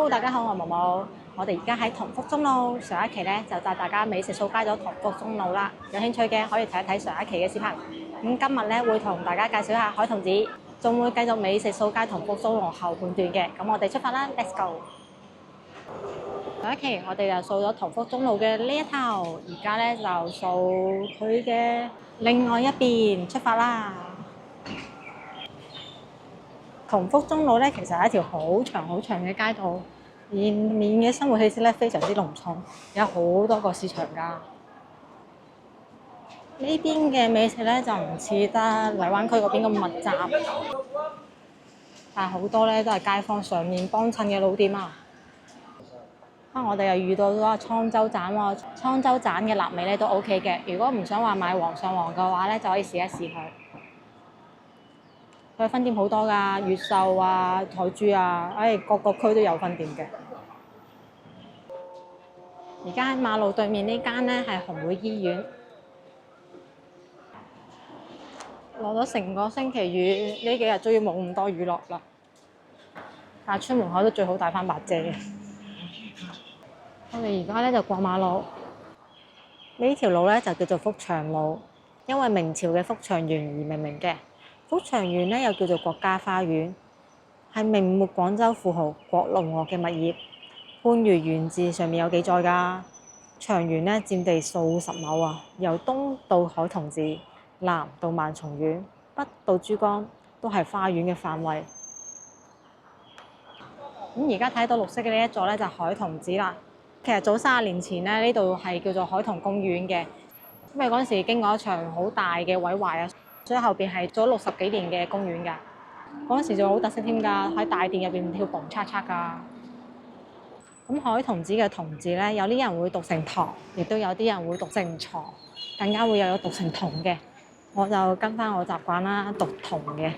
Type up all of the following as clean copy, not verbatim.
Hello，大家好，我係毛毛。我哋而家喺同福中路，上一期咧就帶大家美食掃街咗同福中路啦。有興趣嘅可以睇一睇上一期嘅視頻。咁今日咧會同大家介紹一下海童子，仲會繼續美食掃街同福中路後半段嘅。咁我哋出發啦 ，Let's go！上一期我哋就掃咗同福中路嘅呢一頭，而家咧就掃佢嘅另外一邊，出發啦！同福中路咧其實係一條好長嘅街道，裡面嘅生活氣息咧非常之濃重，有好多個市場㗎。呢邊嘅美食咧就唔似得荔灣區嗰邊咁密集，但係好多咧都係街坊上面幫襯嘅老店啊。我哋又遇到咗滄州斬喎，滄州斬嘅臘味咧都 OK 嘅。如果唔想話買皇上皇嘅話咧，就可以試一試佢。佢分店好多㗎，越秀啊、海珠啊，各個區都有分店嘅。而家喺馬路對面呢間咧係紅會醫院。落咗成個星期雨，呢幾日終於冇咁多雨落啦。但係出門口都最好帶翻把遮嘅。我哋而家咧就過馬路，呢條路咧就叫做福祥路，因為明朝嘅福祥園而命名嘅。福祥園咧又叫做國家花園，係明末廣州富豪郭龍岳嘅物業。番禺縣志上面有記載㗎。祥園咧佔地數十畝啊，由東到海童寺，南到萬松苑，北到珠江，都係花園嘅範圍。咁而家睇到綠色嘅呢一座咧就係海童寺啦。其實早30年前咧，呢度係叫做海童公園嘅，因為嗰陣時經過一場好大嘅毀壞啊，所以後邊係做咗60幾年嘅公園㗎。嗰陣時仲好特色添㗎，喺大殿入邊跳蹦叉叉㗎。咁海童子嘅童字咧，有啲人會讀成堂，亦都有啲人會讀成床，更加會有讀成童嘅。我就跟翻我習慣啦，讀童嘅。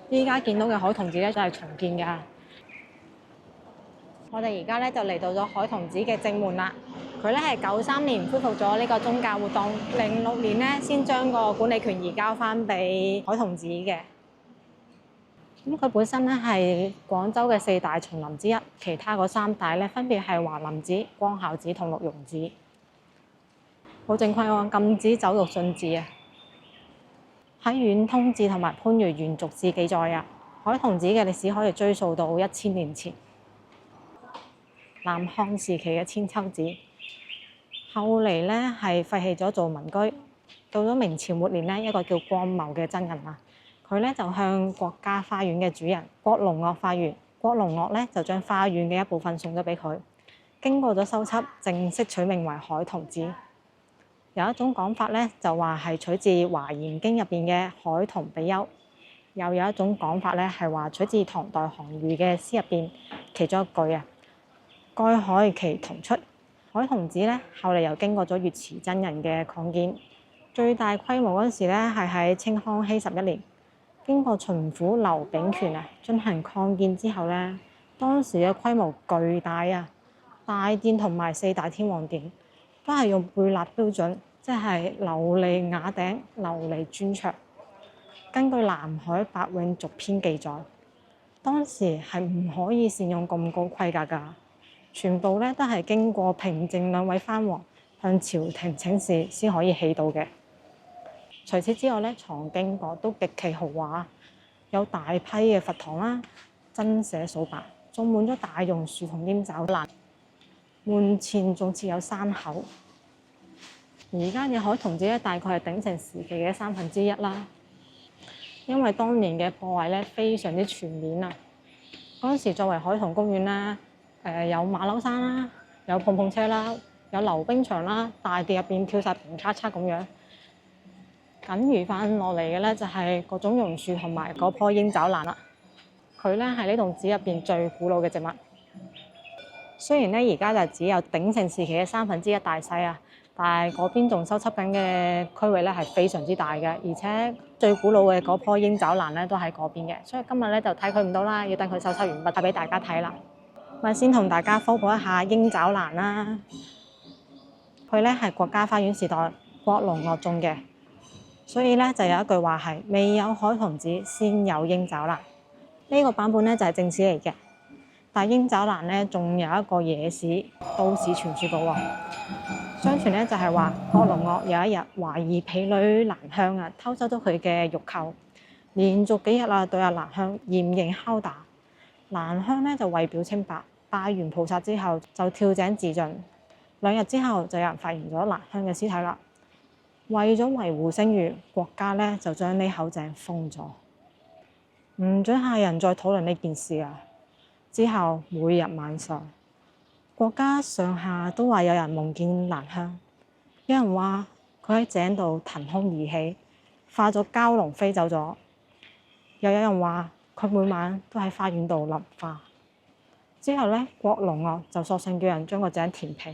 依家見到嘅海童子咧，就係重建㗎。我哋而家咧就嚟到咗海童子嘅正門啦。佢咧係93年恢復咗呢個宗教活動，06年咧先將個管理權移交翻俾海童子嘅。咁佢本身咧係廣州嘅4大叢林之一，其他嗰3大咧分別係華林寺、光孝寺同鹿茸寺。好正規喎，禁止酒肉進寺啊！喺《遠通志》同埋番禺縣俗志記載啊，海童子嘅歷史可以追溯到1000年前。南漢時期嘅千秋寺，後嚟咧係廢棄咗做民居。到咗明朝末年咧，一個叫郭牟嘅僧人啊，佢咧就向國家花園嘅主人郭龍岳發願，郭龍岳咧就將花園嘅一部分送咗俾佢。經過咗修葺，正式取名為海童寺。有一種講法咧，就話係取自《華嚴經》入邊嘅海童比丘；又有一種講法咧，係話取自唐代韓愈嘅詩入邊其中一句啊。該海其童出，海童寺咧，後嚟又經過咗月池真人嘅擴建，最大規模嗰時咧係喺清康熙11年，經過巡撫劉秉權進行擴建之後咧，當時嘅規模巨大啊！大殿同埋4大天王殿都係用貝勒標準，即係琉璃瓦頂、琉璃磚牆。根據《南海百永續篇》記載，當時係唔可以善用咁高規格㗎。全部咧都係經過平靖2位藩王向朝廷請示先可以起到嘅。除此之外咧，藏經閣都極其豪華，有大批嘅佛堂啦，真寫數百，種滿咗大榕樹同煙爪蘭。門前仲設有山口。而家嘅海童寺咧，大概係鼎盛時期嘅1/3啦。因為當年嘅破壞咧非常之全面啊。嗰陣時作為海童公園啦。有馬騮山啦，有碰碰車啦，有溜冰場啦，大地入邊跳晒蹦叉叉咁樣。僅餘翻落嚟嘅咧就係各種榕樹同埋嗰棵鷹爪蘭啦。佢咧係呢棟寺入邊最古老嘅植物。雖然咧而家就只有鼎盛時期嘅1/3大細啊，但係嗰邊仲修葺緊嘅區域咧係非常之大嘅，而且最古老嘅嗰棵鷹爪蘭咧都喺嗰邊嘅，所以今日咧就睇佢唔到啦，要等佢修葺完畢帶俾大家睇啦。咪先同大家科普一下鷹爪蘭啦，佢咧係國家花園時代郭龍岳種嘅，所以咧就有一句話係未有海童子先有鷹爪蘭。呢個版本咧就係正史嚟嘅。但係鷹爪蘭咧仲有一個野史都市傳說嘅喎。相傳咧就係話郭龍岳有一日懷疑婢女蘭香啊偷走咗佢嘅玉扣，連續幾日啊對阿蘭香嚴刑拷打。蘭香咧就為表清白，拜完菩薩之後就跳井自盡。2日之後就有人發現咗蘭香嘅屍體啦。為咗維護聲譽，國家咧就將呢口井封咗，唔准下人再討論呢件事啊。之後每日晚上，國家上下都話有人夢見蘭香，有人話佢喺井度騰空而起，化咗蛟龍飛走咗，又有人話佢每晚都喺花園度淋花。之後咧，郭龍岳就索性叫人將個井填平。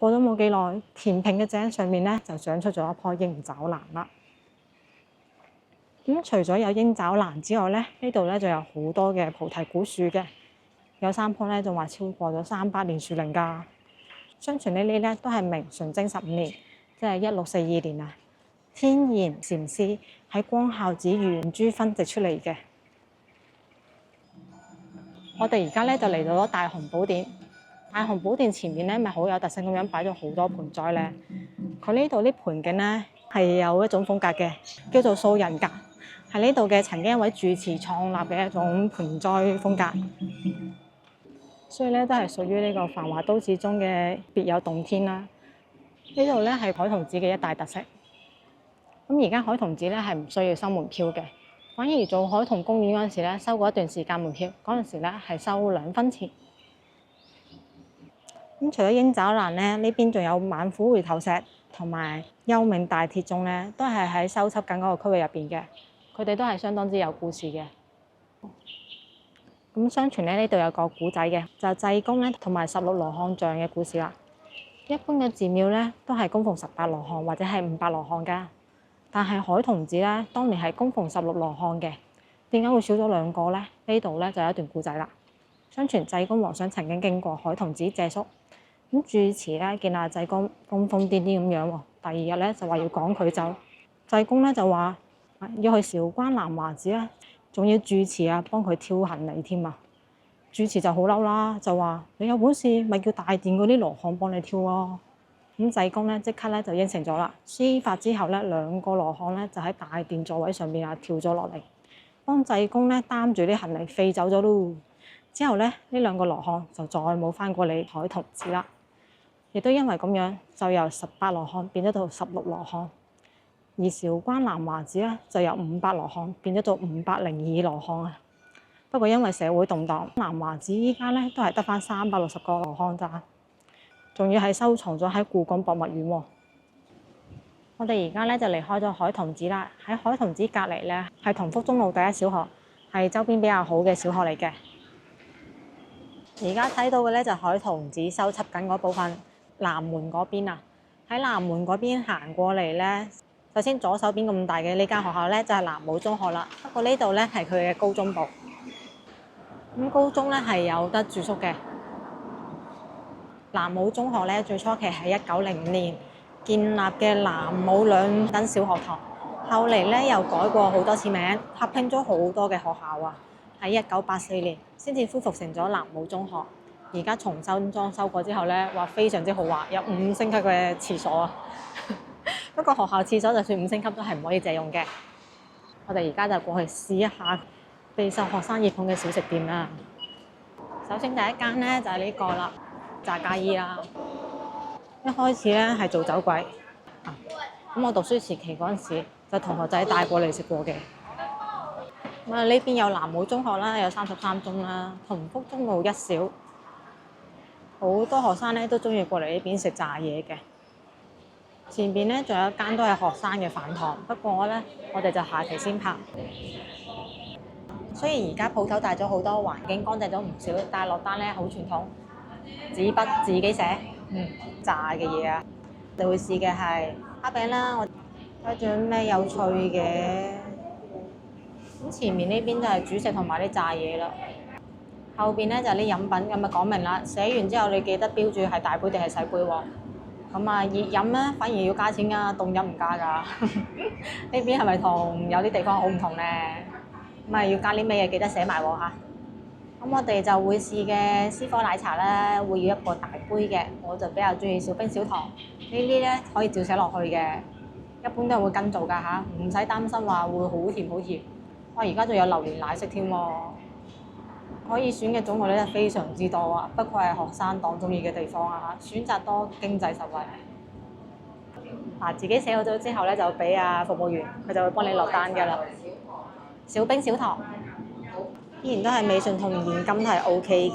過咗冇幾耐，填平嘅井上面咧就長出咗一棵鷹爪蘭啦。除咗有鷹爪蘭之外咧，呢度咧就有好多嘅菩提古樹嘅，有3棵咧仲話超過咗300年樹齡㗎。相傳呢啲咧都係明順正15年，即係1642年啊，天然禪師喺光孝寺圓珠分植出嚟嘅。我哋而家咧就嚟到咗大雄寶殿。大雄寶殿前面咧，咪好有特色咁樣擺咗好多盆栽咧。佢呢度啲盆景咧係有一種風格嘅，叫做素人格，係呢度嘅曾經一位住持創立嘅一種盆栽風格。所以咧都係屬於呢個繁華都市中嘅別有洞天啦。呢度咧係海童寺嘅一大特色。咁而家海童寺咧係唔需要收門票嘅，反而做海童公園嗰陣時咧收過一段時間門票，嗰陣時咧係收2分錢。除咗鷹爪蘭咧，呢邊仲有猛虎回頭石同埋幽冥大鐵鐘咧，都係喺修葺緊嗰個區域入邊嘅。佢哋都係相當之有故事嘅。咁相傳咧呢度有個古仔嘅，就係濟公咧同埋16羅漢像嘅故事啦。一般嘅寺廟咧都係供奉18羅漢或者係500羅漢㗎，但係海童寺咧當年係供奉16羅漢嘅，點解會少咗2個咧？呢度咧就有一段故仔啦。相傳濟公和尚曾經經過海童寺借宿。咁住持咧見阿濟公瘋瘋癲癲咁樣喎，第2日咧就話要趕佢走。濟公咧就話要去韶關南華寺咧，仲要住持啊幫佢挑行李添啊。住持就好嬲啦，就話你有本事咪叫大殿嗰啲羅漢幫你挑咯。咁濟公咧即刻咧就應承咗啦。施法之後咧，2個羅漢咧就喺大殿座位上邊啊跳咗落嚟，幫濟公咧擔住啲行李飛走咗咯。之後咧呢2個羅漢就再冇翻過嚟海童寺啦。亦都因為咁樣，就由18羅漢變咗到16羅漢，而韶關南華寺咧就由500羅漢變咗到502羅漢啊。不過因為社會動盪，南華寺依家咧都係得翻360個羅漢咋，仲要係收藏咗喺故宮博物院喎。我哋而家咧就離開咗海童寺啦，喺海童寺隔離咧係同福中路第一小學，係周邊比較好嘅小學嚟嘅。而家睇到嘅咧就係海童寺修葺緊嗰部分。南門嗰邊啊，喺南門嗰邊行過嚟咧，首先左手邊咁大嘅呢間學校咧就係南武中學啦。不過呢度咧係佢嘅高中部。咁高中咧係有得住宿嘅。南武中學咧最初期係1905年建立嘅南武2等小學堂，後嚟咧又改過好多次名，合併咗好多嘅學校啊。喺1984年先至恢復成咗南武中學。而家重新裝修過之後咧，話非常之豪華，有5星級嘅廁所啊！不過學校廁所就算5星級都係唔可以借用嘅。我哋而家就過去試一下備受學生熱捧嘅小食店啦。首先第一間咧就係呢個啦，炸家衣啦。一開始咧係做走鬼，咁我讀書時期嗰陣時就同學仔帶過嚟食過嘅。咁啊呢邊有南武中學啦，有33中啦，同福中路1小。好多學生咧都中意過嚟呢邊食炸嘢嘅。前邊咧仲有一間都係學生嘅飯堂，不過咧我哋就下期先拍。雖然而家鋪頭大咗好多，環境乾淨咗唔少，但係落單咧好傳統，紙筆自己寫。炸嘅嘢啊，你會試嘅係蝦餅啦，我睇仲有咩有趣嘅。咁前面呢邊就係主食同埋啲炸嘢啦。後邊咧就係啲飲品，咁啊講明啦，寫完之後你記得標注係大杯定係細杯喎。咁啊熱飲咧反而要加錢㗎，凍飲唔加㗎。呢邊係咪同有啲地方好唔同咧？咁啊要加啲咩嘢記得寫埋喎嚇。咁我哋就會試嘅絲火奶茶咧，會要一個大杯嘅，我就比較中意小冰小糖。呢啲咧可以照寫落去嘅，一般都係會跟做㗎嚇，唔使擔心話會好甜好甜。哇！而家仲有榴蓮奶昔添喎，可以選嘅種類咧非常之多啊，不愧係學生黨中意嘅地方啊嚇，選擇多經濟實惠。嗱，自己寫好咗之後咧，就俾服務員，佢就會幫你落單㗎啦。小冰小糖，依然都係微信同現金都係 OK。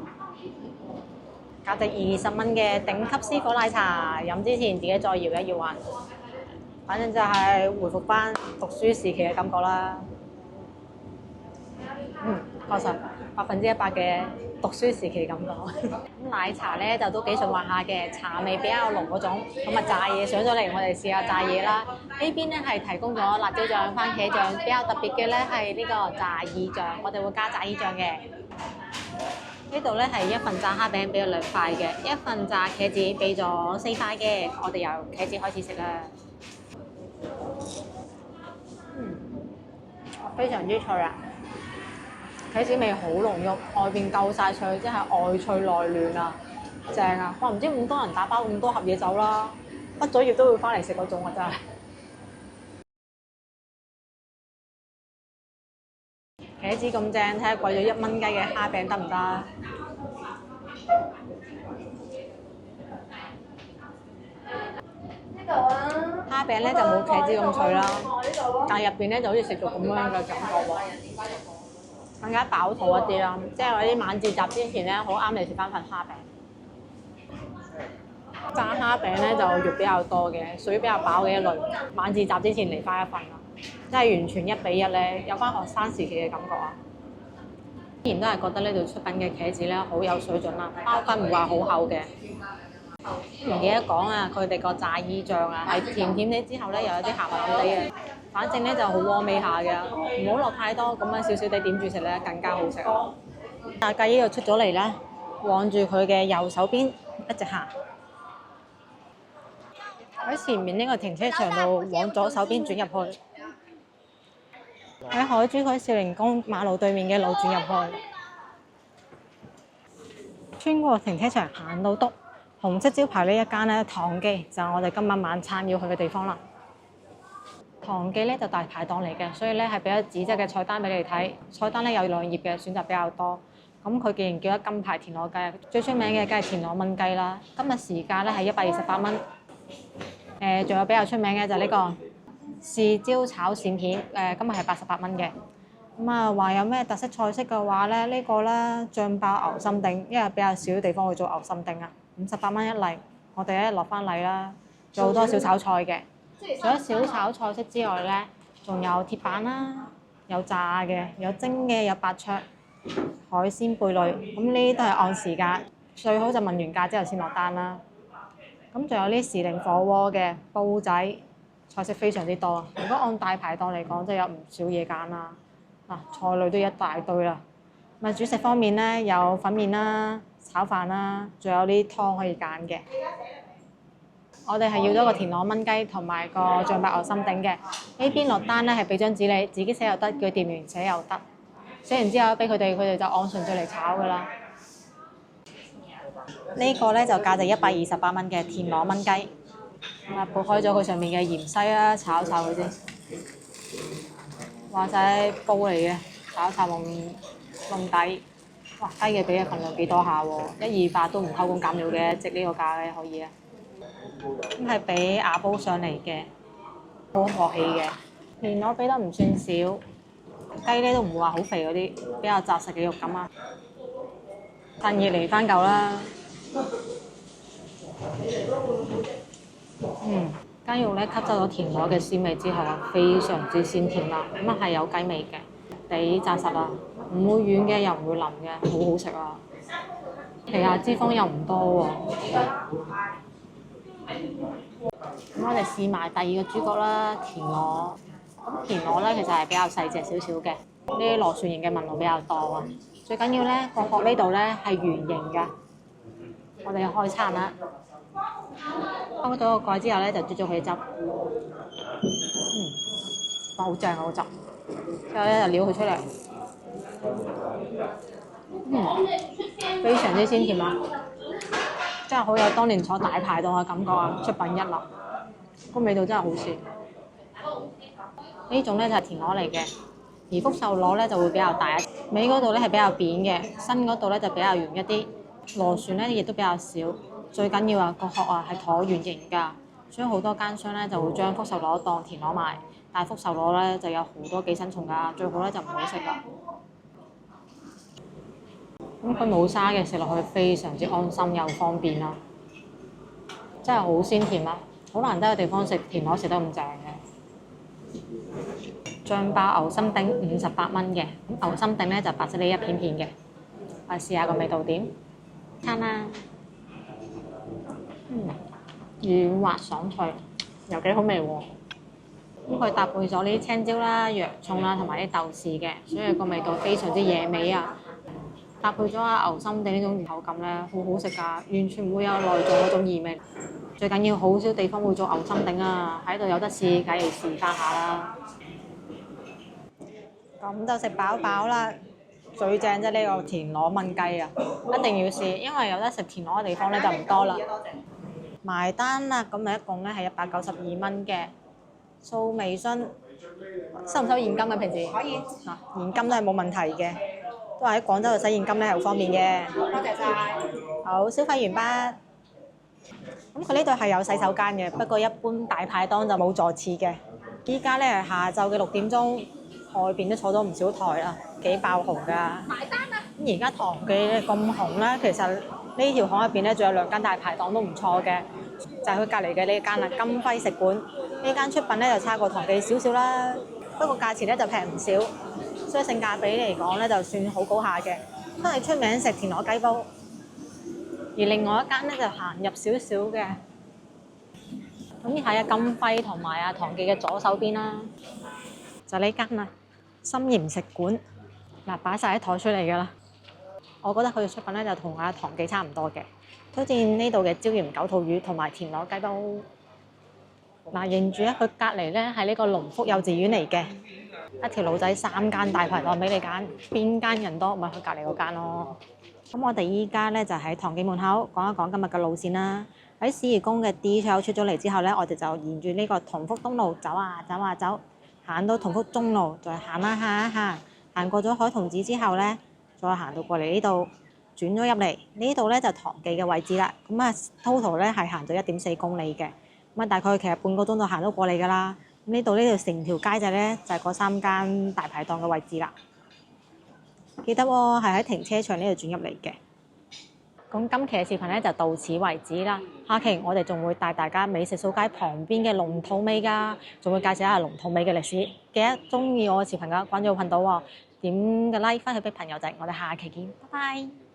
價值20蚊嘅頂級絲火奶茶，飲之前自己再搖一搖啊！反正就係回復翻讀書時期嘅感覺啦。確實100%嘅讀書時期嘅感覺。咁奶茶咧就都幾順滑下嘅，茶味比較濃嗰種。咁啊炸嘢上咗嚟，我哋試下炸嘢啦。呢邊咧係提供咗辣椒醬、番茄醬，比較特別嘅咧係呢個炸意醬，我哋會加炸意醬嘅。呢度咧係一份炸蝦餅俾咗2塊嘅，一份炸茄子俾咗4塊嘅。我哋由茄子開始食啦。非常之脆啊！茄子味好濃郁，外邊夠晒脆，即係外脆內嫩啊，正啊！我唔知咁多人打包咁多盒嘢走啦，畢咗業都會翻嚟食嗰種啊，真係。茄子咁正，睇下貴咗1蚊雞嘅蝦餅得唔得？蝦餅咧就冇茄子咁脆啦，但係入邊咧就好似食咗咁樣嘅感覺喎，更加飽肚一啲啦。即係我啲晚自習之前咧，好啱你食翻份蝦餅。炸蝦餅咧就肉比較多嘅，屬於比較飽嘅一類。晚自習之前嚟翻一份啦，真係完全1比1咧，有翻學生時期嘅感覺啊！依然都係覺得呢度出品嘅茄子咧好有水準啦，包分唔話好厚嘅。唔記得講啊，佢哋個炸意醬啊，係甜甜地之後咧，又有啲鹹鹹地嘅，反正咧就好鍋味下嘅，唔好落太多，咁樣少少地點住食咧更加好食。炸雞呢度出咗嚟咧，往住佢嘅右手邊一直行，喺前面呢個停車場度往左手邊轉入去，喺海珠區少年宮馬路對面嘅路轉入去，穿過停車場行到篤。紅色招牌呢一間咧唐記就係我哋今晚晚餐要去嘅地方啦。唐記咧就大排檔嚟嘅，所以咧係俾咗紙質嘅菜單俾你睇。菜單咧有2頁嘅，選擇比較多。咁佢既然叫得金牌田螺雞，最出名嘅梗係田螺炆雞啦。今日時價咧係128蚊。仲有比較出名嘅就係呢個豉椒炒鱔片，今日係88蚊嘅。咁啊，話有咩特色菜式嘅話咧，呢個咧醬爆牛心丁，因為比較少地方會做牛心丁啊。58蚊一例，我哋咧落翻例啦。仲有好多小炒菜嘅，除咗小炒菜式之外咧，仲有鐵板啦，有炸嘅，有蒸嘅，有白灼、海鮮貝類。咁呢啲都係按時價，最好就問完價之後先落單啦。咁仲有啲時令火鍋嘅煲仔，菜式非常之多。如果按大排檔嚟講，真係有唔少嘢揀啦。嗱，菜類都一大堆啦。咁主食方面咧，有粉麵啦、炒飯啦，仲有啲湯可以揀嘅。我哋係要咗個田螺炆雞同埋個醬爆牛心丁嘅。呢邊落單咧係俾張紙你，自己寫又得，叫店員寫又得。寫完之後俾佢哋就按順序嚟炒噶啦。呢個咧就價值128蚊嘅田螺炆雞。咁啊，撥開咗佢上面嘅芫茜啦，炒一炒佢先。話晒煲嚟嘅，炒一炒弄底。哇！雞嘅俾嘅份量幾多下喎，128都唔偷工減料嘅，值呢個價嘅可以啊。咁係俾瓦煲上嚟嘅，好鑊氣嘅。田螺俾得唔算少，雞咧都唔會話好肥嗰啲，比較紮實嘅肉感啊。趁熱嚟翻嚿啦。雞肉咧吸收咗田螺嘅鮮味之後啊，非常之鮮甜啦。咁啊係有雞味嘅，地紮實啊，唔會軟嘅又唔會腍嘅，好好食啊。皮下脂肪又唔多喎。咁我哋試埋第二個主角啦，田螺。咁田螺咧其實係比較細隻少少嘅，呢啲螺旋形嘅紋路比較多啊。最緊要咧個殼呢度咧係圓形嘅。我哋開餐啦。開咗個蓋之後咧，就啜咗佢汁。好正啊個汁！之後咧就撩佢出嚟。非常之鮮甜啊！真係好有當年坐大排檔嘅感覺啊！出品一流，個味道真係好鮮。呢種咧就係田螺嚟嘅，而福壽螺咧就會比較大，尾嗰度咧係比較扁嘅，身嗰度咧就比較圓一啲。螺旋咧亦都比較少，最緊要啊個殼啊係橢圓形㗎，所以好多奸商咧就會將福壽螺當田螺賣，但係福壽螺咧就有好多寄生蟲㗎，最好咧就唔好食啦。咁佢冇沙嘅，食落去非常之安心又方便啦，真係好鮮甜啊！好難得嘅地方食田螺食得咁正嘅。醬爆牛心丁58蚊嘅，咁牛心丁咧就白色呢一片片嘅，我試下個味道點？餐啦，軟滑爽脆，又幾好味喎。咁佢搭配咗呢啲青椒啦、洋葱啦同埋啲豆豉嘅，所以個味道非常之惹味啊！搭配咗牛心丁呢種口感咧，好好食㗎，完全唔會有內臟嗰種異味。最緊要好少地方會做牛心丁啊，喺度有得試，梗係試翻下啦。咁就食飽飽啦。最正啫！呢個田螺炆雞啊，一定要試，因為有得食田螺嘅地方咧就唔多啦。埋單啦，咁咪一共咧係192蚊嘅。掃微信，收唔收現金啊？平時可以嗱，現金都係冇問題嘅，都話喺廣州度使現金咧係好方便嘅。多謝晒。好，消費完畢。咁佢呢度係有洗手間嘅，不過一般大排檔就冇座廁嘅。依家咧係下晝嘅6點鐘。外邊都坐咗唔少台啦，幾爆紅㗎。埋單啊！咁而家唐記咁紅咧，其實呢條巷入邊咧，仲有2間大排檔都唔錯嘅，就係佢隔離嘅呢間啦，金輝食館。呢間出品咧就差過唐記少少啦，不過價錢咧就平唔少，所以性價比嚟講咧就算好高下嘅。都係出名食田螺雞煲，而另外一間咧就行入少少嘅。咁睇下金輝同埋啊唐記嘅左手邊啦，就呢間啦。心鹽食館嗱，擺晒喺台出嚟㗎啦。我覺得佢嘅出品咧就同阿唐記差唔多嘅。推薦呢度嘅椒鹽九肚魚同埋田螺雞煲。嗱，認住咧，佢隔離咧係呢個龍福幼稚園嚟嘅，一條路仔3間大排檔俾你揀，邊間人多咪去隔離嗰間咯。咁我哋依家咧就喺唐記門口講一講今日嘅路線啦。喺史怡公嘅 D 出出咗嚟之後咧，我哋就沿住呢個同福東路走啊走啊走。行到同福中路，再行下行一行，行過咗海童寺之後咧，再行到過嚟呢度，轉咗入嚟呢度咧就唐記嘅位置啦。咁啊，total 咧係行咗1.4公里嘅，咁啊大概其實半個鐘就行到過嚟㗎啦。咁呢度成條街仔咧就係嗰3間大排檔嘅位置啦。記得喎，係喺停車場呢度轉入嚟嘅。咁今期嘅視頻咧就到此為止啦。下期我哋仲會帶大家美食掃街旁邊嘅龍肚尾㗎，仲會介紹下龍肚尾嘅歷史。記得中意我嘅視頻㗎，關注我頻道喎，點個 like 翻去俾朋友仔。我哋下期見，拜拜。